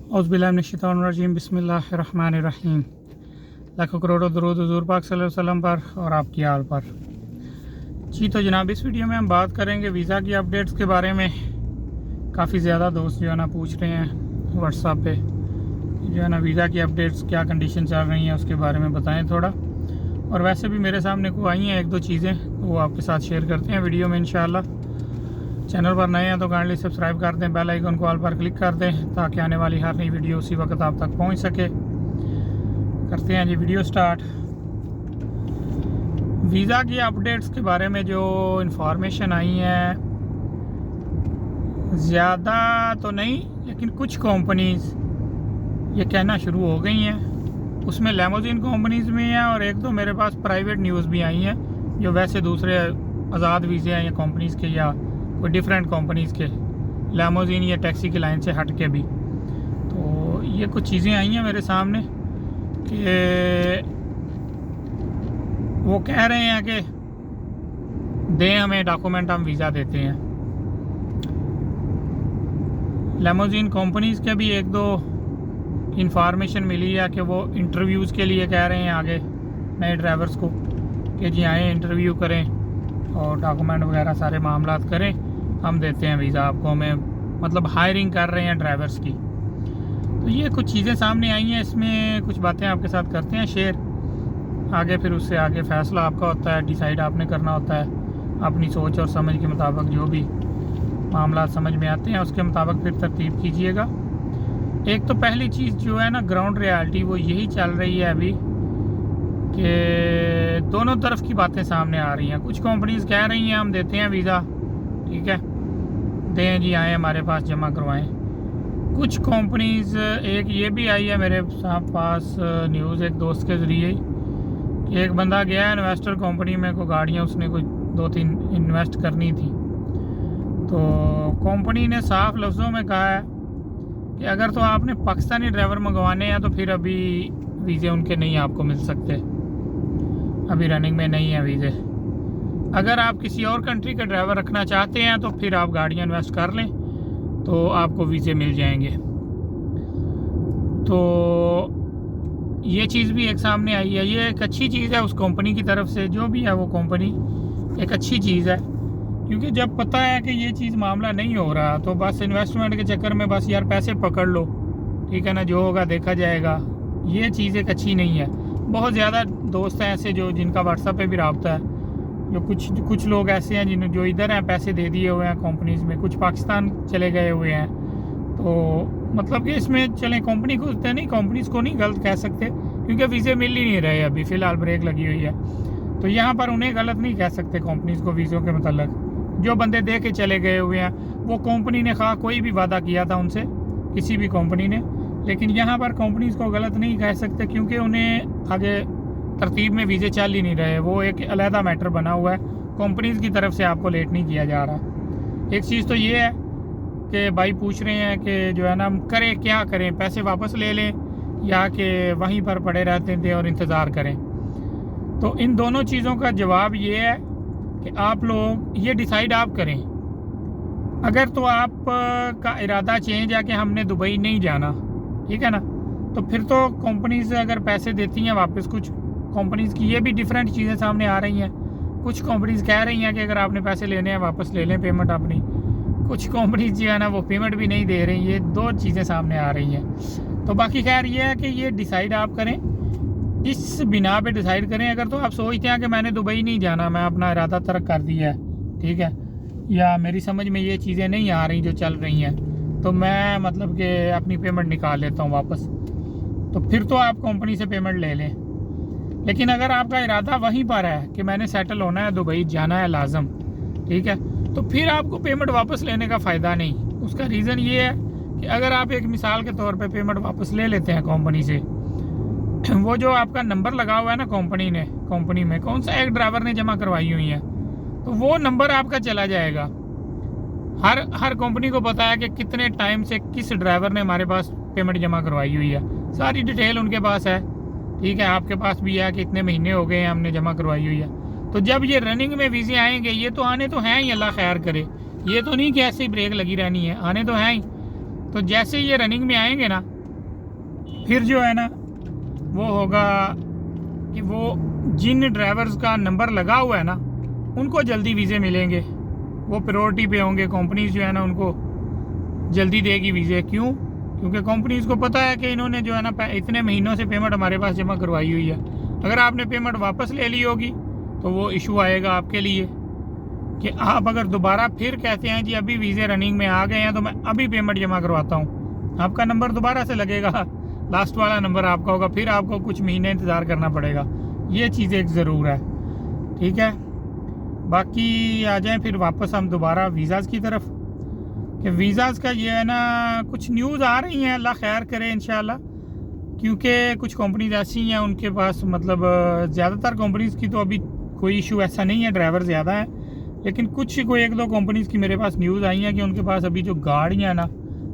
औज़ुबिल्लाहिमिनश्शैतानिर्रजीम बिस्मिल्लाहिर्रहमानिर्रहीम। लाखों करोड़ों दरूद हुज़ूर पाक सल्लल्लाहु अलैहि वसल्लम पर और आपकी आल पर। जी तो जनाब, इस वीडियो में हम बात करेंगे वीज़ा की अपडेट्स के बारे में। काफ़ी ज़्यादा दोस्त जो है ना पूछ रहे हैं व्हाट्सएप पे जो है ना वीज़ा की अपडेट्स क्या कंडीशन चल रही हैं उसके बारे में बताएं थोड़ा। और वैसे भी मेरे सामने को आई हैं एक दो चीज़ें, तो वो आपके साथ शेयर करते हैं वीडियो में इंशाअल्लाह। चैनल पर नए हैं तो काइंडली सब्सक्राइब कर दें, बेल आइकन को ऑल पर क्लिक कर दें ताकि आने वाली हर नई वीडियो उसी वक्त आप तक पहुंच सके। करते हैं जी वीडियो स्टार्ट। वीज़ा की अपडेट्स के बारे में जो इन्फॉर्मेशन आई है ज़्यादा तो नहीं, लेकिन कुछ कंपनीज़ ये कहना शुरू हो गई हैं। उसमें लैमोजिन कंपनीज़ में है और एक दो मेरे पास प्राइवेट न्यूज़ भी आई हैं जो वैसे दूसरे आज़ाद वीज़े हैं या कंपनीज़ के या कोई डिफरेंट कंपनीज़ के, लैमोजिन या टैक्सी की लाइन से हट के भी। तो ये कुछ चीज़ें आई हैं मेरे सामने कि वो कह रहे हैं कि दें हमें डॉक्यूमेंट, हम वीज़ा देते हैं। लैमोजिन कंपनीज़ के भी एक दो इंफॉर्मेशन मिली है कि वो इंटरव्यूज़ के लिए कह रहे हैं आगे नए ड्राइवर्स को कि जी आए इंटरव्यू करें और डॉक्यूमेंट वगैरह सारे मामलात करें, हम देते हैं वीज़ा आपको। हमें मतलब हायरिंग कर रहे हैं ड्राइवर्स की। तो ये कुछ चीज़ें सामने आई हैं, इसमें कुछ बातें आपके साथ करते हैं शेयर। आगे फिर उससे आगे फ़ैसला आपका होता है, डिसाइड आपने करना होता है अपनी सोच और समझ के मुताबिक। जो भी मामला समझ में आते हैं उसके मुताबिक फिर तरतीब कीजिएगा। एक तो पहली चीज़ जो है ना ग्राउंड रियलिटी वो यही चल रही है अभी कि दोनों तरफ की बातें सामने आ रही हैं। कुछ कंपनीज कह रही हैं हम देते हैं वीज़ा, ठीक है दें जी आए हमारे पास जमा करवाएं। कुछ कंपनीज, एक ये भी आई है मेरे पास न्यूज़ एक दोस्त के ज़रिए कि एक बंदा गया है इन्वेस्टर कंपनी में, को गाड़ियाँ उसने कोई 2-3 इन्वेस्ट करनी थी। तो कंपनी ने साफ लफ्ज़ों में कहा है कि अगर तो आपने पाकिस्तानी ड्राइवर मंगवाने हैं तो फिर अभी वीज़े उनके नहीं आपको मिल सकते, अभी रनिंग में नहीं है वीज़े। अगर आप किसी और कंट्री का ड्राइवर रखना चाहते हैं तो फिर आप गाड़ियाँ इन्वेस्ट कर लें तो आपको वीज़े मिल जाएंगे। तो ये चीज़ भी एक सामने आई है। ये एक अच्छी चीज़ है उस कंपनी की तरफ से, जो भी है वो कंपनी एक अच्छी चीज़ है, क्योंकि जब पता है कि ये चीज़ मामला नहीं हो रहा तो बस इन्वेस्टमेंट के चक्कर में बस यार पैसे पकड़ लो, ठीक है ना, जो होगा देखा जाएगा। ये चीज़ एक अच्छी नहीं है। बहुत ज़्यादा दोस्त हैं ऐसे जो जिनका व्हाट्सएप पे भी रब्ता है, जो कुछ लोग ऐसे हैं जिन जो इधर हैं पैसे दे दिए हुए हैं कंपनीज़ में, कुछ पाकिस्तान चले गए हुए हैं। तो मतलब कि इसमें चलें कंपनी को नहीं, कंपनीज़ को नहीं गलत कह सकते क्योंकि वीज़े मिल ही नहीं रहे, अभी फ़िलहाल ब्रेक लगी हुई है। तो यहाँ पर उन्हें गलत नहीं कह सकते कंपनीज़ को वीज़ों के मतलब। जो बंदे दे के चले गए हुए हैं वो कंपनी ने खा कोई भी वादा किया था उनसे, किसी भी कंपनी ने, लेकिन यहाँ पर कंपनीज़ को गलत नहीं कह सकते क्योंकि उन्हें आगे तरतीब में वीज़े चल ही नहीं रहे। वो एक अलहदा मैटर बना हुआ है, कंपनीज़ की तरफ से आपको लेट नहीं किया जा रहा। एक चीज़ तो ये है कि भाई पूछ रहे हैं कि जो है ना करें क्या करें, पैसे वापस ले लें या कि वहीं पर पड़े रहते थे और इंतज़ार करें। तो इन दोनों चीज़ों का जवाब ये है कि आप लोग ये डिसाइड आप करें। अगर तो आप का इरादा चेंज है कि हमने दुबई नहीं जाना, ठीक है ना, तो फिर तो कंपनीज अगर पैसे देती हैं वापस, कुछ कंपनीज़ की ये भी डिफरेंट चीज़ें सामने आ रही हैं। कुछ कंपनीज़ कह रही हैं कि अगर आपने पैसे लेने हैं वापस ले लें पेमेंट अपनी। कुछ कंपनीज जो है ना वो पेमेंट भी नहीं दे रही। ये दो चीज़ें सामने आ रही हैं। तो बाकी खैर ये है कि ये डिसाइड आप करें, इस बिना पे डिसाइड करें। अगर तो आप सोचते हैं कि मैंने दुबई नहीं जाना, मैं अपना इरादा तर्क कर दिया है, ठीक है, या मेरी समझ में ये चीज़ें नहीं आ रही जो चल रही हैं, तो मैं मतलब कि अपनी पेमेंट निकाल लेता हूँ वापस, तो फिर तो आप कंपनी से पेमेंट ले लें। लेकिन अगर आपका इरादा वहीं पर है कि मैंने सेटल होना है, दुबई जाना है लाजम, ठीक है, तो फिर आपको पेमेंट वापस लेने का फ़ायदा नहीं। उसका रीज़न ये है कि अगर आप एक मिसाल के तौर पे पेमेंट वापस ले लेते हैं कंपनी से, वो जो आपका नंबर लगा हुआ है ना कंपनी में कौन सा एक ड्राइवर ने जमा करवाई हुई है, तो वो नंबर आपका चला जाएगा। हर कंपनी को पता है कि कितने टाइम से किस ड्राइवर ने हमारे पास पेमेंट जमा करवाई हुई है, सारी डिटेल उनके पास है, ठीक है, आपके पास भी है कि इतने महीने हो गए हैं हमने जमा करवाई हुई है। तो जब ये रनिंग में वीज़े आएंगे, ये तो आने तो हैं ही, अल्लाह खैर करे, ये तो नहीं कि ऐसे ही ब्रेक लगी रहनी है, आने तो हैं ही। तो जैसे ये रनिंग में आएंगे ना फिर जो है ना वो होगा कि वो जिन ड्राइवर्स का नंबर लगा हुआ है ना उनको जल्दी वीज़े मिलेंगे, वो प्रायोरिटी पे होंगे। कंपनीज जो है ना उनको जल्दी देगी वीज़े। क्यों? क्योंकि कंपनीज को पता है कि इन्होंने जो है ना इतने महीनों से पेमेंट हमारे पास जमा करवाई हुई है। अगर आपने पेमेंट वापस ले ली होगी तो वो इशू आएगा आपके लिए कि आप अगर दोबारा फिर कहते हैं जी अभी वीज़े रनिंग में आ गए हैं तो मैं अभी पेमेंट जमा करवाता हूँ, आपका नंबर दोबारा से लगेगा, लास्ट वाला नंबर आपका होगा, फिर आपको कुछ महीने इंतज़ार करना पड़ेगा। ये चीज़ एक ज़रूर है, ठीक है। बाकी आ जाएं फिर वापस हम दोबारा वीज़ाज़ की तरफ कि वीज़ाज़ का ये है ना कुछ न्यूज़ आ रही हैं, अल्लाह खैर करे इंशाल्लाह। क्योंकि कुछ कंपनीज ऐसी हैं उनके पास मतलब ज़्यादातर कंपनीज़ की तो अभी कोई इशू ऐसा नहीं है, ड्राइवर ज़्यादा है, लेकिन कुछ कोई एक दो कंपनीज़ की मेरे पास न्यूज़ आई हैं कि उनके पास अभी जो गाड़ियाँ ना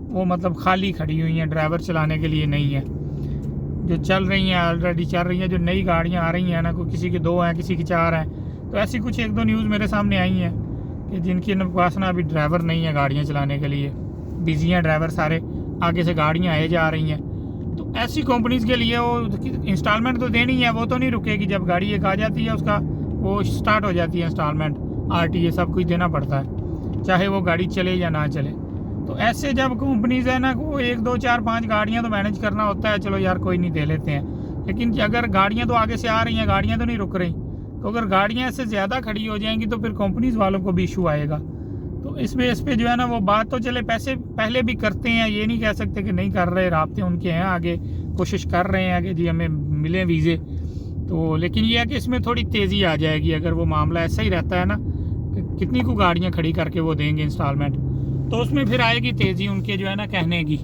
वो मतलब खाली खड़ी हुई हैं, ड्राइवर चलाने के लिए नहीं है। जो चल रही हैं ऑलरेडी चल रही हैं, जो नई गाड़ियाँ आ रही हैं ना, कोई किसी की 2 हैं किसी की 4 हैं, तो ऐसी कुछ एक दो न्यूज़ मेरे सामने आई हैं कि जिनके पास ना अभी ड्राइवर नहीं है गाड़ियाँ चलाने के लिए, बिजी हैं ड्राइवर सारे, आगे से गाड़ियाँ आए जा रही हैं। तो ऐसी कंपनीज़ के लिए वो इंस्टॉलमेंट तो देनी है, वो तो नहीं रुकेगी। जब गाड़ी एक आ जाती है उसका वो स्टार्ट हो जाती है इंस्टॉलमेंट, RTA सब कुछ देना पड़ता है, चाहे वो गाड़ी चले या ना चले। तो ऐसे जब कंपनीज़ है ना को 1 2 4 5 गाड़ियाँ तो मैनेज करना होता है, चलो यार कोई नहीं दे लेते हैं। लेकिन अगर गाड़ियाँ तो आगे से आ रही हैं, गाड़ियाँ तो नहीं रुक रही, तो अगर गाड़ियाँ ऐसे ज़्यादा खड़ी हो जाएंगी तो फिर कंपनीज़ वालों को भी इशू आएगा। तो इस बेस पे जो है ना वो बात तो चले पैसे पहले भी करते हैं, ये नहीं कह सकते कि नहीं कर रहे, राब्ते उनके हैं, आगे कोशिश कर रहे हैं कि जी हमें मिले वीज़े। तो लेकिन ये है कि इसमें थोड़ी तेज़ी आ जाएगी अगर वो मामला ऐसा ही रहता है ना कि कितनी को गाड़ियाँ खड़ी करके वो देंगे इंस्टॉलमेंट, तो उसमें फिर आएगी तेज़ी उनके जो है ना कहने की,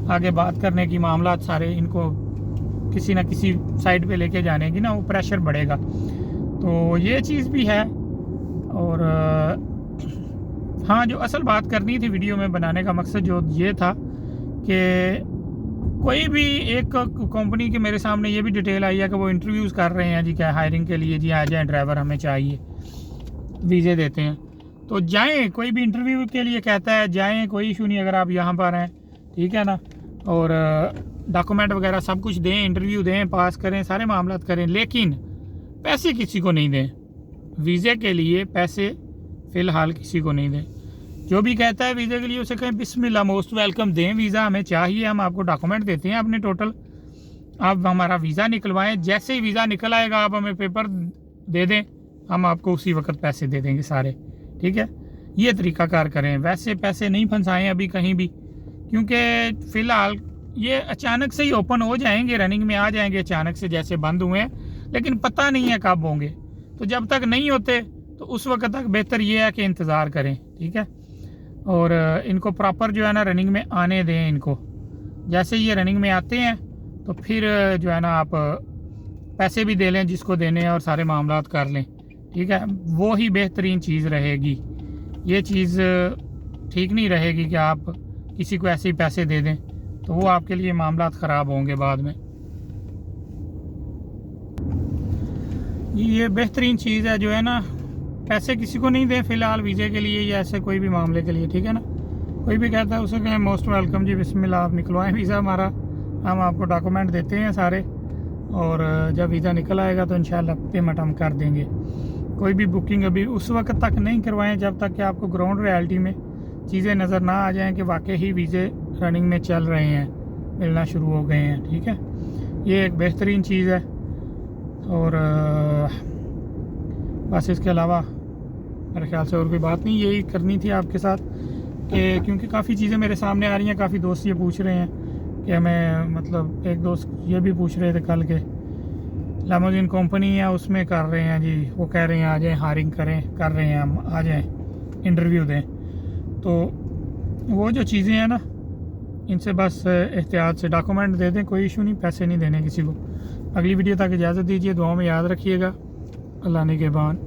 आगे बात करने की, मामला सारे इनको किसी ना किसी साइड पे लेके जाने की ना वो प्रेशर बढ़ेगा। तो ये चीज़ भी है। और हाँ, जो असल बात करनी थी वीडियो में बनाने का मकसद जो ये था कि कोई भी एक कंपनी के मेरे सामने ये भी डिटेल आई है कि वो इंटरव्यूज़ कर रहे हैं जी, क्या हायरिंग के लिए जी आ जाएँ ड्राइवर हमें चाहिए, वीज़े देते हैं तो जाएं। कोई भी इंटरव्यू के लिए कहता है जाएं, कोई इशू नहीं अगर आप यहाँ पर हैं, ठीक है ना। और डॉक्यूमेंट वगैरह सब कुछ दें, इंटरव्यू दें, पास करें, सारे मामला करें, लेकिन पैसे किसी को नहीं दें। वीज़े के लिए पैसे फ़िलहाल किसी को नहीं दें। जो भी कहता है वीज़े के लिए उसे कहें बिस्मिल्लाह, मोस्ट वेलकम, दें वीज़ा, हमें चाहिए, हम आपको डॉक्यूमेंट देते हैं अपने टोटल, आप हमारा वीज़ा निकलवाएं, जैसे ही वीज़ा निकल आएगा आप हमें पेपर दे दें, हम आपको उसी वक्त पैसे दे देंगे सारे, ठीक है। ये तरीक़ाकार करें, वैसे पैसे नहीं फंसाएं अभी कहीं भी, क्योंकि फ़िलहाल ये अचानक से ही ओपन हो जाएंगे, रनिंग में आ जाएंगे अचानक से, जैसे बंद हुए हैं, लेकिन पता नहीं है कब होंगे। तो जब तक नहीं होते तो उस वक्त तक बेहतर ये है कि इंतज़ार करें, ठीक है। और इनको प्रॉपर जो है ना रनिंग में आने दें इनको। जैसे ये रनिंग में आते हैं तो फिर जो है ना आप पैसे भी दे लें जिसको देने हैं और सारे मामलात कर लें, ठीक है। वो ही बेहतरीन चीज़ रहेगी। ये चीज़ ठीक नहीं रहेगी कि आप किसी को ऐसे ही पैसे दे दें, तो वो आपके लिए मामलात ख़राब होंगे बाद में। ये बेहतरीन चीज़ है जो है ना, पैसे किसी को नहीं दें फ़िलहाल वीज़े के लिए या ऐसे कोई भी मामले के लिए, ठीक है ना। कोई भी कहता है उसे कहें मोस्ट वेलकम जी, बिस्मिल्लाह, आप निकलवाएं वीज़ा हमारा, हम आपको डॉक्यूमेंट देते हैं सारे, और जब वीज़ा निकल आएगा तो इंशाल्लाह पेमेंट हम कर देंगे। कोई भी बुकिंग अभी उस वक्त तक नहीं करवाएं जब तक कि आपको ग्राउंड रियलिटी में चीज़ें नज़र ना आ जाएं कि वाकई ही वीज़े रनिंग में चल रहे हैं, मिलना शुरू हो गए हैं, ठीक है। ये एक बेहतरीन चीज़ है। और बस इसके अलावा मेरे ख्याल से और कोई बात नहीं, यही करनी थी आपके साथ कि क्योंकि काफ़ी चीज़ें मेरे सामने आ रही हैं, काफ़ी दोस्त ये पूछ रहे हैं कि हमें, मतलब एक दोस्त ये भी पूछ रहे थे कल के लामोजिन कंपनी है उसमें कर रहे हैं जी, वो कह रहे हैं आ जाएँ हायरिंग कर रहे हैं, हम आ जाएँ इंटरव्यू दें। तो वो जो चीज़ें हैं ना, इनसे बस एहतियात से डॉक्यूमेंट दे दें, कोई इशू नहीं, पैसे नहीं देने किसी को। अगली वीडियो तक इजाज़त दीजिए, दुआ में याद रखिएगा। अल्लाह ने के बान।